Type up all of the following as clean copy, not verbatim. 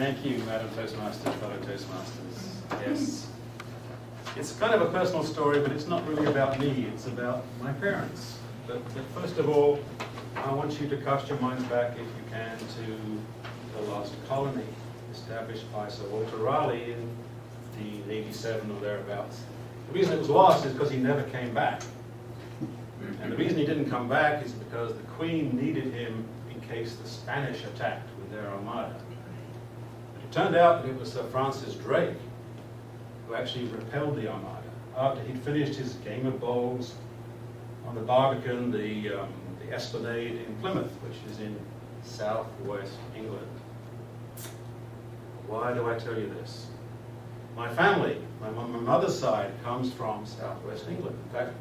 Thank you, Madam Toastmaster, fellow Toastmasters. Yes. It's kind of a personal story, but it's not really about me. It's about my parents. But first of all, I want you to cast your minds back, if you can, to the lost colony established by Sir Walter Raleigh in 1587 or thereabouts. The reason it was lost is because he never came back. And the reason he didn't come back is because the Queen needed him in case the Spanish attacked with their armada. But it turned out that it was Sir Francis Drake who actually repelled the armada after he'd finished his game of bowls on the Barbican, the Esplanade in Plymouth, which is in southwest England. Why do I tell you this? My family, my mother's side, comes from southwest England. In fact,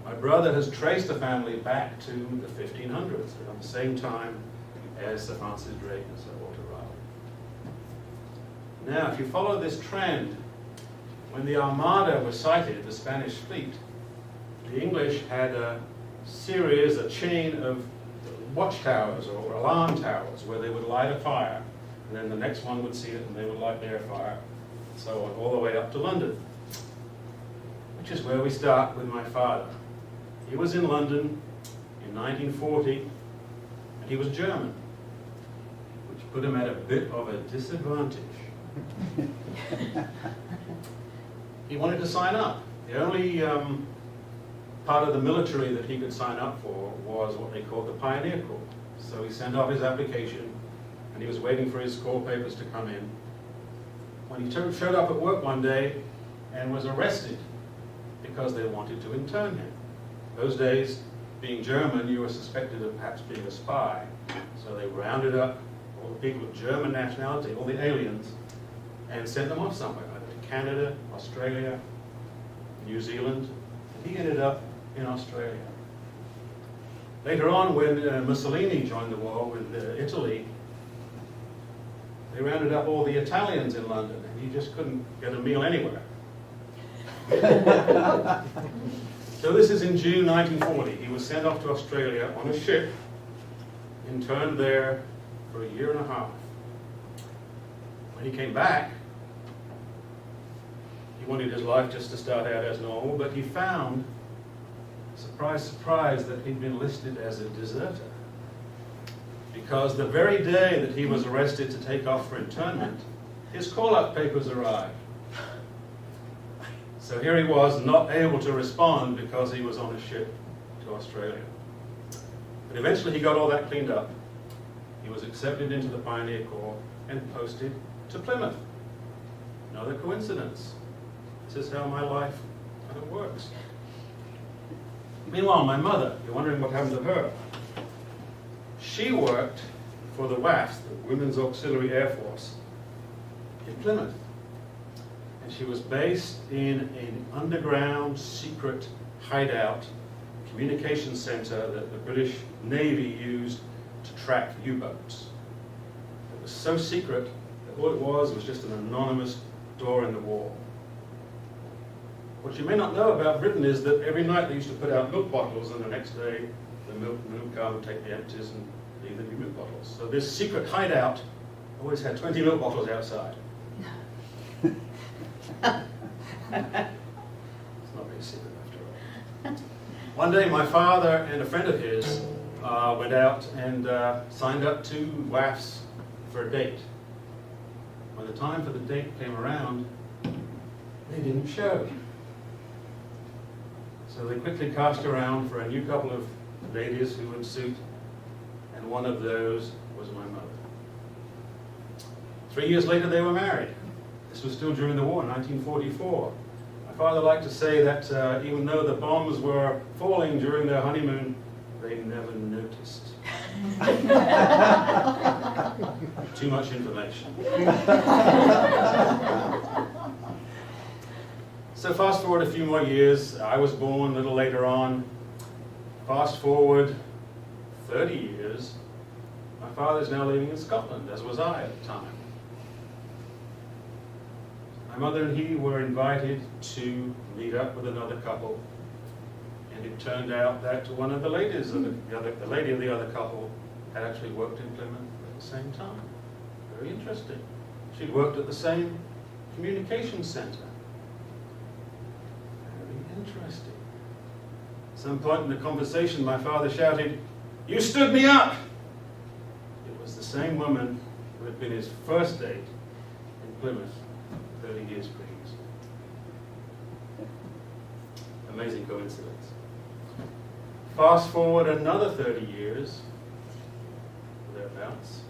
my brother has traced the family back to the 1500s, around the same time as Sir Francis Drake and Sir Walter Raleigh. Now, if you follow this trend, when the Armada was sighted, the Spanish fleet, the English had a chain of watchtowers or alarm towers where they would light a fire, and then the next one would see it and they would light their fire, and so on, all the way up to London, which is where we start with my father. He was in London in 1940, and he was German, which put him at a bit of a disadvantage. He wanted to sign up. The only part of the military that he could sign up for was what they called the Pioneer Corps. So he sent off his application, and he was waiting for his Corps papers to come in, when he showed up at work one day and was arrested because they wanted to intern him. Those days, being German, you were suspected of perhaps being a spy. So they rounded up all the people of German nationality, all the aliens, and sent them off somewhere, either to Canada, Australia, New Zealand. And he ended up in Australia. Later on, when Mussolini joined the war with Italy, they rounded up all the Italians in London, and he just couldn't get a meal anywhere. So this is in June 1940. He was sent off to Australia on a ship, interned there for a year and a half. When he came back, he wanted his life just to start out as normal, but he found, surprise, surprise, that he'd been listed as a deserter. Because the very day that he was arrested to take off for internment, his call-up papers arrived. So here he was, not able to respond because he was on a ship to Australia. But eventually he got all that cleaned up. He was accepted into the Pioneer Corps and posted to Plymouth. Another coincidence. This is how my life kind of works. Meanwhile, my mother, you're wondering what happened to her. She worked for the WAAFs, the Women's Auxiliary Air Force, in Plymouth. And she was based in an underground, secret hideout communication center that the British Navy used to track U-boats. It was so secret that all it was just an anonymous door in the wall. What you may not know about Britain is that every night they used to put out milk bottles, and the next day the milk would come, take the empties, and leave the new milk bottles. So this secret hideout always had 20 milk bottles outside. It's not very secret after all. One day my father and a friend of his went out and signed up to WAAFs for a date. When the time for the date came around, they didn't show. So they quickly cast around for a new couple of ladies who would suit, and one of those was my mother. 3 years later they were married. This was still during the war, 1944. My father liked to say that even though the bombs were falling during their honeymoon, they never noticed. Too much information. So fast forward a few more years. I was born a little later on. Fast forward 30 years. My father's now living in Scotland, as was I at the time. My mother and he were invited to meet up with another couple, and it turned out that one of the ladies of the lady of the other couple had actually worked in Plymouth at the same time. Very interesting. She'd worked at the same communications center. Very interesting. At some point in the conversation, my father shouted, "You stood me up!" It was the same woman who had been his first date in Plymouth 30 years previous. Amazing coincidence. Fast forward another 30 years, thereabouts,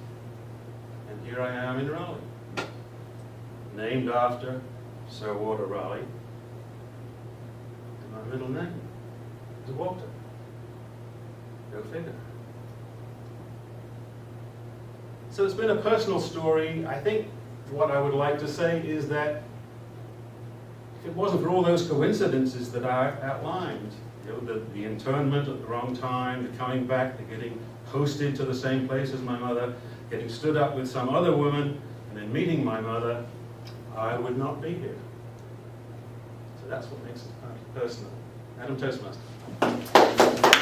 and here I am in Raleigh, named after Sir Walter Raleigh, and my middle name is Walter. Go figure. So it's been a personal story. I think what I would like to say is that if it wasn't for all those coincidences that I outlined, you know, the internment at the wrong time, the coming back, the getting posted to the same place as my mother, getting stood up with some other woman, and then meeting my mother, I would not be here. So that's what makes it personal. Adam Toastmaster.